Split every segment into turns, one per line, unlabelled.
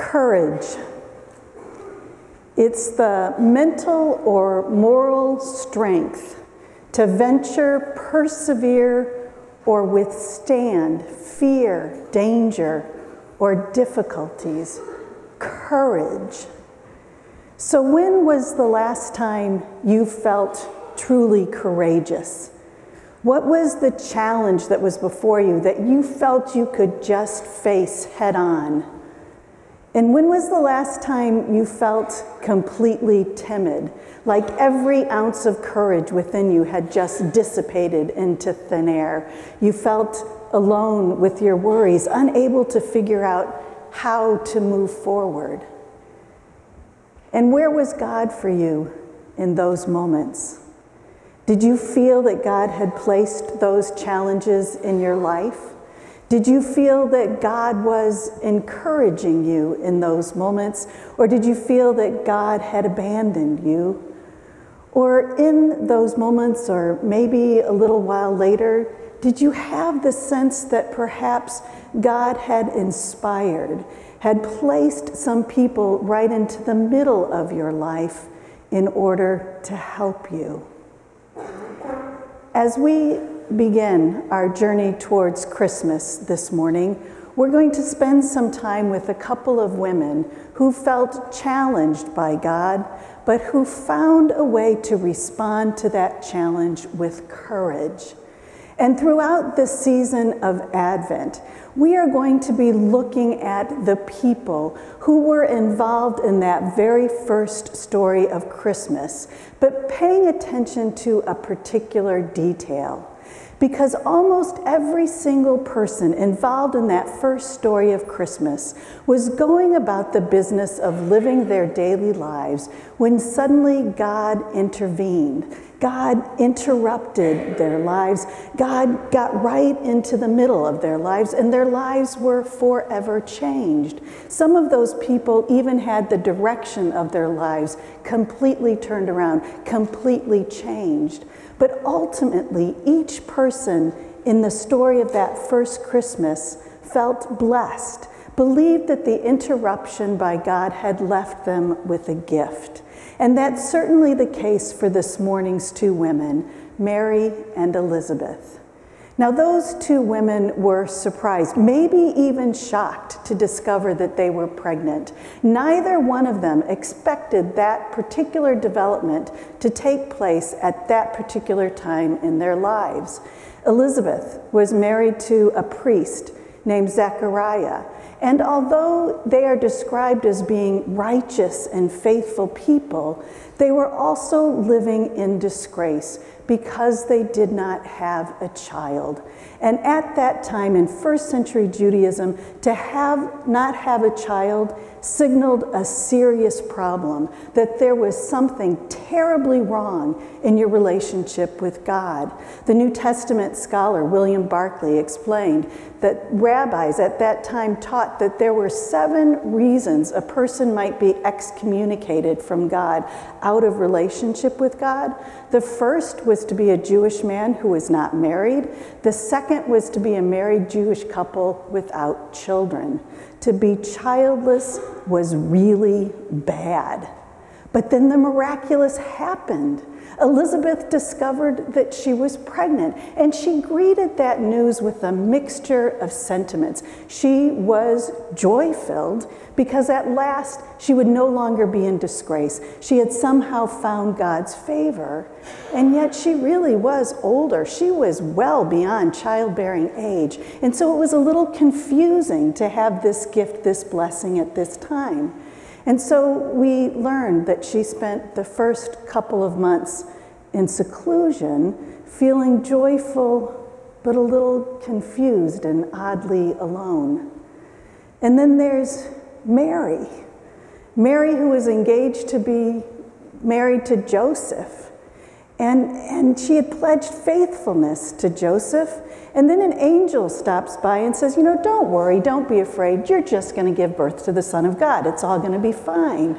Courage. It's the mental or moral strength to venture, persevere, or withstand fear, danger, or difficulties. Courage. So when was the last time you felt truly courageous? What was the challenge that was before you that you felt you could just face head on? And when was the last time you felt completely timid, like every ounce of courage within you had just dissipated into thin air? You felt alone with your worries, unable to figure out how to move forward. And where was God for you in those moments? Did you feel that God had placed those challenges in your life? Did you feel that God was encouraging you in those moments? Or did you feel that God had abandoned you? Or in those moments, or maybe a little while later, did you have the sense that perhaps God had inspired, had placed some people right into the middle of your life in order to help you? As we begin our journey towards Christmas this morning, we're going to spend some time with a couple of women who felt challenged by God, but who found a way to respond to that challenge with courage. And throughout this season of Advent, we are going to be looking at the people who were involved in that very first story of Christmas, but paying attention to a particular detail. Because almost every single person involved in that first story of Christmas was going about the business of living their daily lives when suddenly God intervened. God interrupted their lives. God got right into the middle of their lives, and their lives were forever changed. Some of those people even had the direction of their lives completely turned around, completely changed. But ultimately, each person in the story of that first Christmas felt blessed, believed that the interruption by God had left them with a gift. And that's certainly the case for this morning's two women, Mary and Elizabeth. Now, those two women were surprised, maybe even shocked to discover that they were pregnant. Neither one of them expected that particular development to take place at that particular time in their lives. Elizabeth was married to a priest named Zechariah, and although they are described as being righteous and faithful people, they were also living in disgrace because they did not have a child. And at that time in first century Judaism, to not have a child signaled a serious problem, that there was something terribly wrong in your relationship with God. The New Testament scholar William Barclay explained that rabbis at that time taught that there were 7 reasons a person might be excommunicated from God, out of relationship with God. The first was to be a Jewish man who was not married. The second was to be a married Jewish couple without children. To be childless was really bad. But then the miraculous happened. Elizabeth discovered that she was pregnant, and she greeted that news with a mixture of sentiments. She was joy-filled because at last she would no longer be in disgrace. She had somehow found God's favor, and yet she really was older. She was well beyond childbearing age, and so it was a little confusing to have this gift, this blessing at this time. And so we learned that she spent the first couple of months in seclusion, feeling joyful, but a little confused and oddly alone. And then there's Mary. Mary, who was engaged to be married to Joseph. And she had pledged faithfulness to Joseph. And then an angel stops by and says, you know, don't worry, don't be afraid. You're just going to give birth to the Son of God. It's all going to be fine.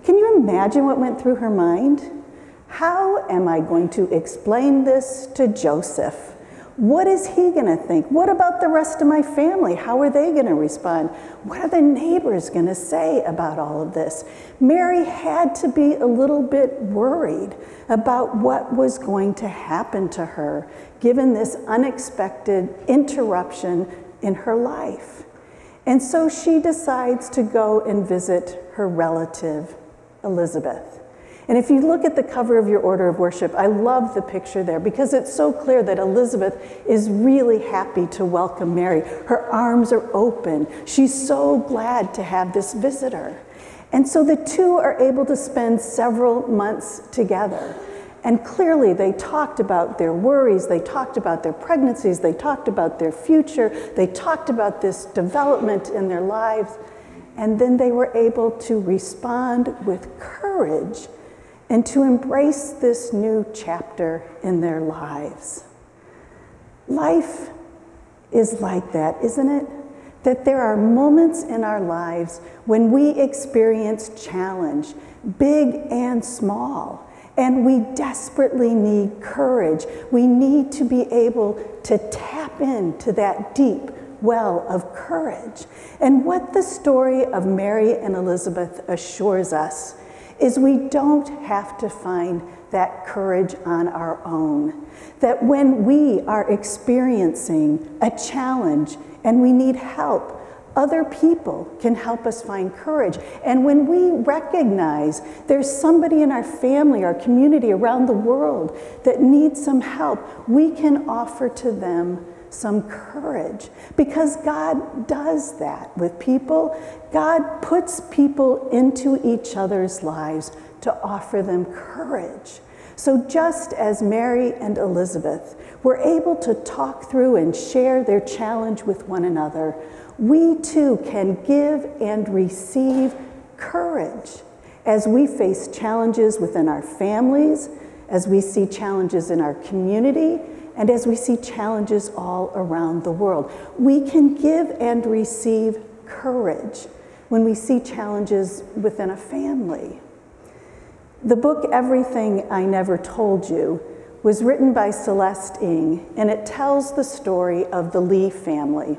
Can you imagine what went through her mind? How am I going to explain this to Joseph? What is he going to think? What about the rest of my family? How are they going to respond? What are the neighbors going to say about all of this? Mary had to be a little bit worried about what was going to happen to her, given this unexpected interruption in her life. And so she decides to go and visit her relative, Elizabeth. And if you look at the cover of your order of worship, I love the picture there because it's so clear that Elizabeth is really happy to welcome Mary. Her arms are open. She's so glad to have this visitor. And so the two are able to spend several months together. And clearly they talked about their worries, they talked about their pregnancies, they talked about their future, they talked about this development in their lives. And then they were able to respond with courage and to embrace this new chapter in their lives. Life is like that, isn't it? That there are moments in our lives when we experience challenge, big and small, and we desperately need courage. We need to be able to tap into that deep well of courage. And what the story of Mary and Elizabeth assures us is we don't have to find that courage on our own. That when we are experiencing a challenge and we need help, other people can help us find courage. And when we recognize there's somebody in our family, our community, around the world that needs some help, we can offer to them some courage, because God does that with people. God puts people into each other's lives to offer them courage. So just as Mary and Elizabeth were able to talk through and share their challenge with one another, we too can give and receive courage as we face challenges within our families, as we see challenges in our community, and as we see challenges all around the world. We can give and receive courage when we see challenges within a family. The book, Everything I Never Told You, was written by Celeste Ng, and it tells the story of the Lee family.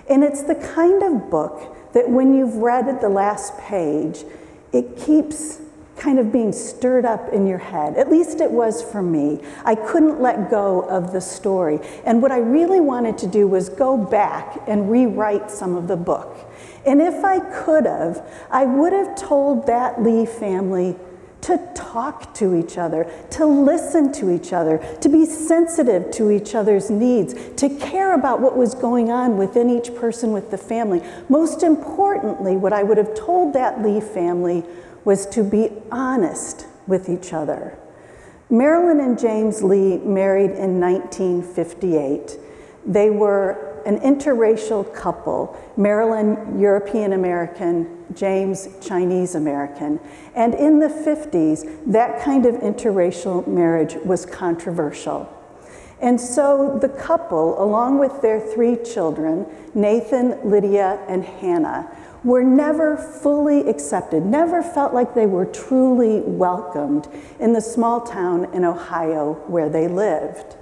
And it's the kind of book that when you've read the last page, it keeps kind of being stirred up in your head. At least it was for me. I couldn't let go of the story. And what I really wanted to do was go back and rewrite some of the book. And if I could have, I would have told that Lee family to talk to each other, to listen to each other, to be sensitive to each other's needs, to care about what was going on within each person with the family. Most importantly, what I would have told that Lee family was to be honest with each other. Marilyn and James Lee married in 1958. They were an interracial couple, Marilyn European American, James Chinese American. And in the 50s, that kind of interracial marriage was controversial. And so the couple, along with their 3 children, Nathan, Lydia, and Hannah, were never fully accepted, never felt like they were truly welcomed in the small town in Ohio where they lived.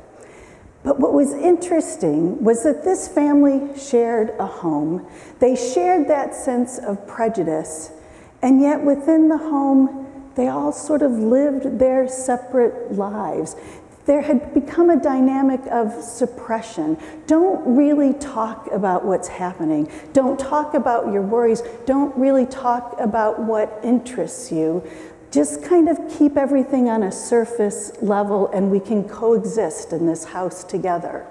But what was interesting was that this family shared a home. They shared that sense of prejudice, and yet within the home, they all sort of lived their separate lives. There had become a dynamic of suppression. Don't really talk about what's happening. Don't talk about your worries. Don't really talk about what interests you. Just kind of keep everything on a surface level and we can coexist in this house together.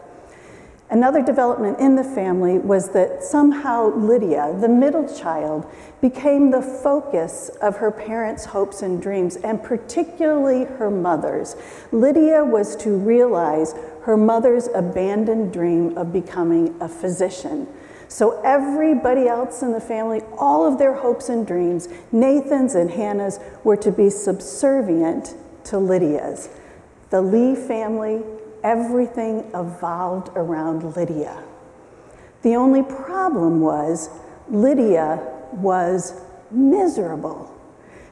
Another development in the family was that somehow Lydia, the middle child, became the focus of her parents' hopes and dreams, and particularly her mother's. Lydia was to realize her mother's abandoned dream of becoming a physician. So everybody else in the family, all of their hopes and dreams, Nathan's and Hannah's, were to be subservient to Lydia's. The Lee family, everything evolved around Lydia. The only problem was Lydia was miserable.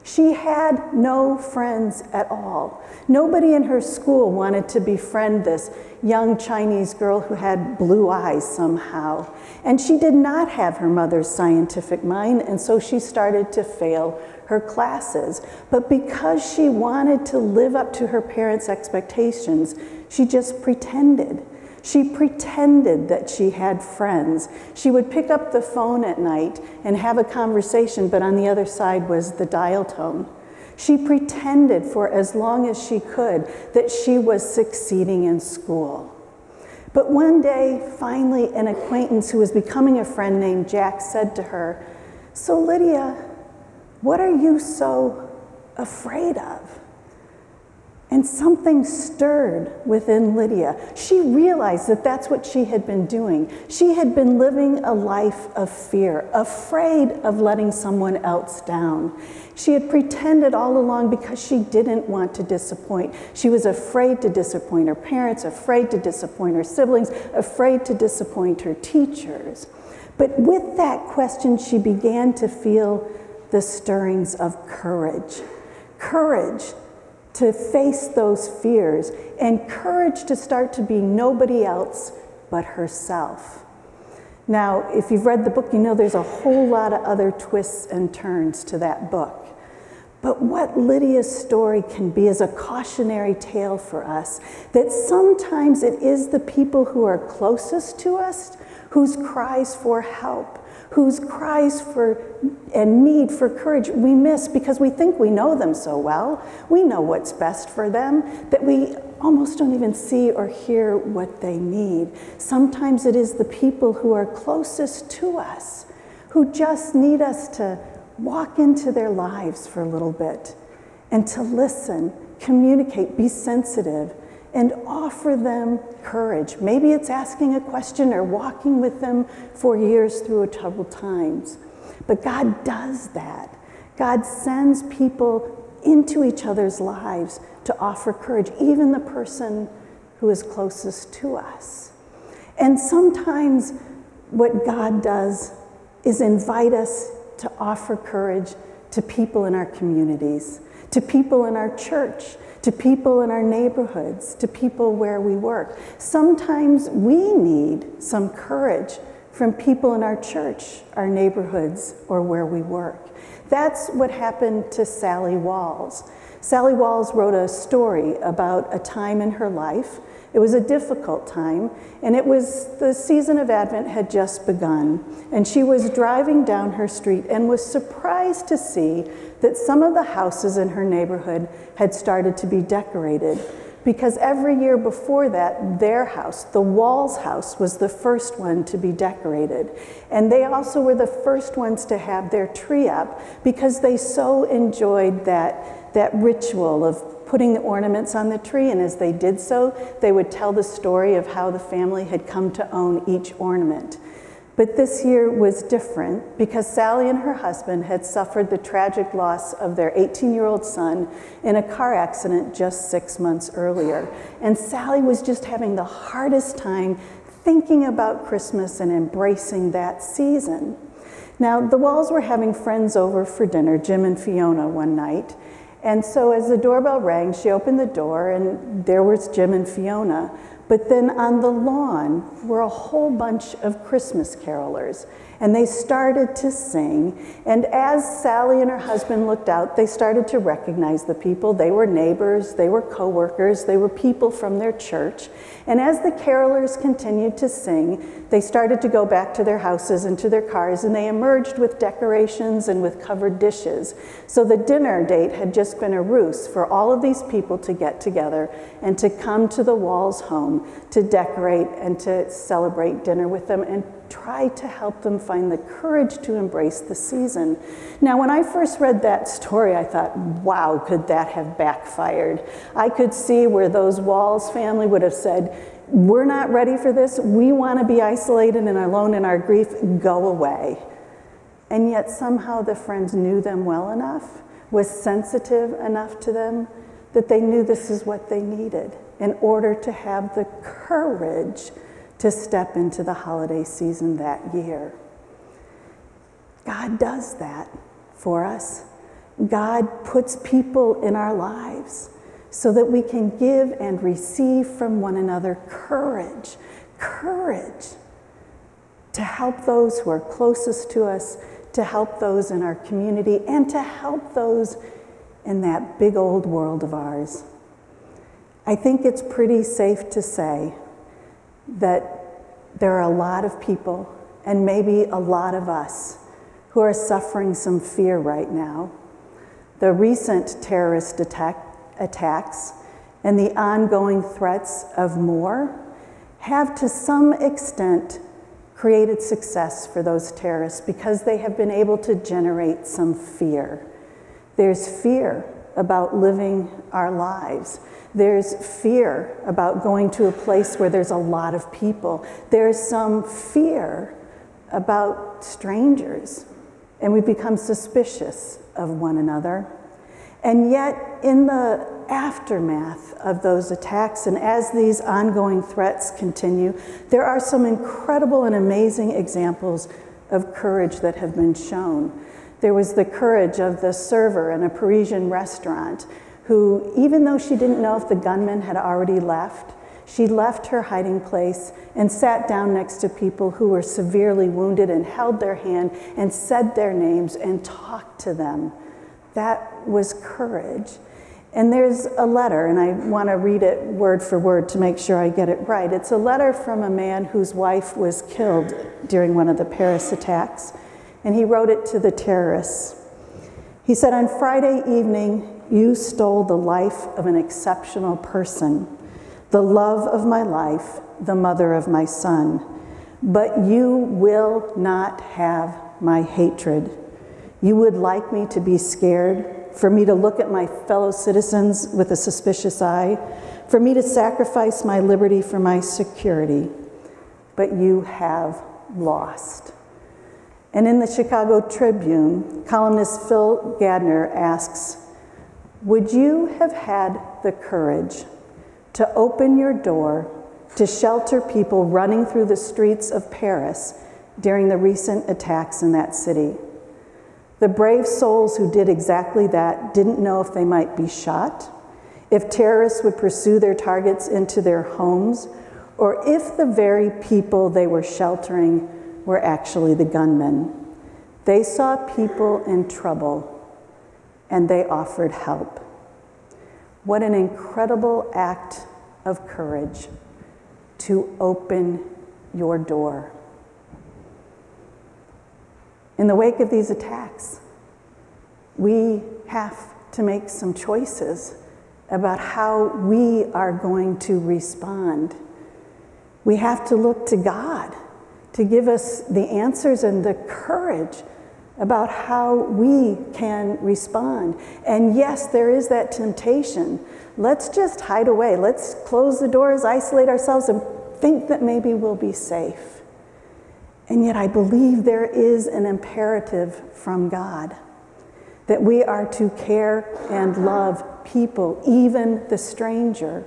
She had no friends at all. Nobody in her school wanted to befriend this young Chinese girl who had blue eyes somehow. And she did not have her mother's scientific mind, and so she started to fail her classes. But because she wanted to live up to her parents' expectations, she just pretended. She pretended that she had friends. She would pick up the phone at night and have a conversation, but on the other side was the dial tone. She pretended for as long as she could that she was succeeding in school. But one day, finally, an acquaintance who was becoming a friend named Jack said to her, "So Lydia, what are you so afraid of?" And something stirred within Lydia. She realized that that's what she had been doing. She had been living a life of fear, afraid of letting someone else down. She had pretended all along because she didn't want to disappoint. She was afraid to disappoint her parents, afraid to disappoint her siblings, afraid to disappoint her teachers. But with that question, she began to feel the stirrings of courage. Courage to face those fears, and courage to start to be nobody else but herself. Now, if you've read the book, you know there's a whole lot of other twists and turns to that book. But what Lydia's story can be is a cautionary tale for us, that sometimes it is the people who are closest to us whose cries for help, whose cries for and need for courage we miss because we think we know them so well. We know what's best for them that we almost don't even see or hear what they need. Sometimes it is the people who are closest to us who just need us to walk into their lives for a little bit and to listen, communicate, be sensitive, and offer them courage. Maybe it's asking a question or walking with them for years through troubled times. But God does that. God sends people into each other's lives to offer courage, even the person who is closest to us. And sometimes what God does is invite us to offer courage to people in our communities, to people in our church, to people in our neighborhoods, to people where we work. Sometimes we need some courage from people in our church, our neighborhoods, or where we work. That's what happened to Sally Walls. Sally Walls wrote a story about a time in her life. It was a difficult time, and it was the season of Advent had just begun, and she was driving down her street and was surprised to see that some of the houses in her neighborhood had started to be decorated, because every year before that, their house, the Walls house, was the first one to be decorated. And they also were the first ones to have their tree up because they so enjoyed that ritual of putting the ornaments on the tree, and as they did so, they would tell the story of how the family had come to own each ornament. But this year was different because Sally and her husband had suffered the tragic loss of their 18-year-old son in a car accident just 6 months earlier. And Sally was just having the hardest time thinking about Christmas and embracing that season. Now, the Walls were having friends over for dinner, Jim and Fiona, one night. And so as the doorbell rang, she opened the door and there was Jim and Fiona. But then on the lawn were a whole bunch of Christmas carolers, and they started to sing. And as Sally and her husband looked out, they started to recognize the people. They were neighbors, they were co-workers, they were people from their church. And as the carolers continued to sing, they started to go back to their houses and to their cars, and they emerged with decorations and with covered dishes. So the dinner date had just been a ruse for all of these people to get together and to come to the Walls home to decorate and to celebrate dinner with them and try to help them find the courage to embrace the season. Now, when I first read that story, I thought, wow, could that have backfired? I could see where those Walls family would have said, we're not ready for this. We want to be isolated and alone in our grief. Go away. And yet somehow the friends knew them well enough, was sensitive enough to them, that they knew this is what they needed in order to have the courage to step into the holiday season that year. God does that for us. God puts people in our lives so that we can give and receive from one another courage to help those who are closest to us, to help those in our community, and to help those in that big old world of ours. I think it's pretty safe to say that there are a lot of people, and maybe a lot of us, who are suffering some fear right now. The recent terrorist attacks and the ongoing threats of more have to some extent created success for those terrorists because they have been able to generate some fear. There's fear about living our lives. There's fear about going to a place where there's a lot of people. There's some fear about strangers, and we become suspicious of one another. And yet, in the aftermath of those attacks, and as these ongoing threats continue, there are some incredible and amazing examples of courage that have been shown. There was the courage of the server in a Parisian restaurant who, even though she didn't know if the gunman had already left, she left her hiding place and sat down next to people who were severely wounded and held their hand and said their names and talked to them. That was courage. And there's a letter, and I want to read it word for word to make sure I get it right. It's a letter from a man whose wife was killed during one of the Paris attacks, and he wrote it to the terrorists. He said, "On Friday evening, you stole the life of an exceptional person, the love of my life, the mother of my son. But you will not have my hatred. You would like me to be scared, for me to look at my fellow citizens with a suspicious eye, for me to sacrifice my liberty for my security. But you have lost." And in the Chicago Tribune, columnist Phil Gardner asks, "Would you have had the courage to open your door to shelter people running through the streets of Paris during the recent attacks in that city? The brave souls who did exactly that didn't know if they might be shot, if terrorists would pursue their targets into their homes, or if the very people they were sheltering were actually the gunmen. They saw people in trouble, and they offered help." What an incredible act of courage to open your door. In the wake of these attacks, we have to make some choices about how we are going to respond. We have to look to God to give us the answers and the courage about how we can respond. And yes, there is that temptation. Let's just hide away. Let's close the doors, isolate ourselves, and think that maybe we'll be safe. And yet I believe there is an imperative from God that we are to care and love people, even the stranger.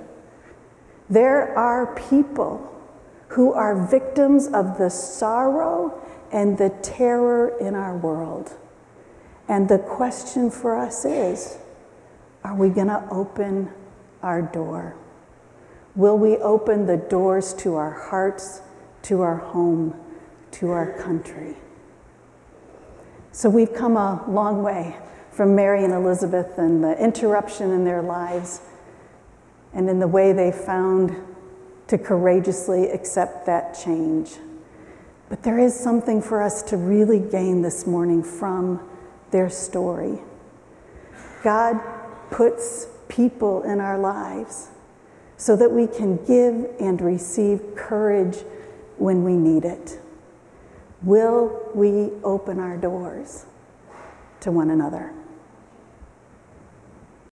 There are people who are victims of the sorrow and the terror in our world. And the question for us is, are we going to open our door? Will we open the doors to our hearts, to our home, to our country? So we've come a long way from Mary and Elizabeth and the interruption in their lives and in the way they found to courageously accept that change. But there is something for us to really gain this morning from their story. God puts people in our lives so that we can give and receive courage when we need it. Will we open our doors to one another?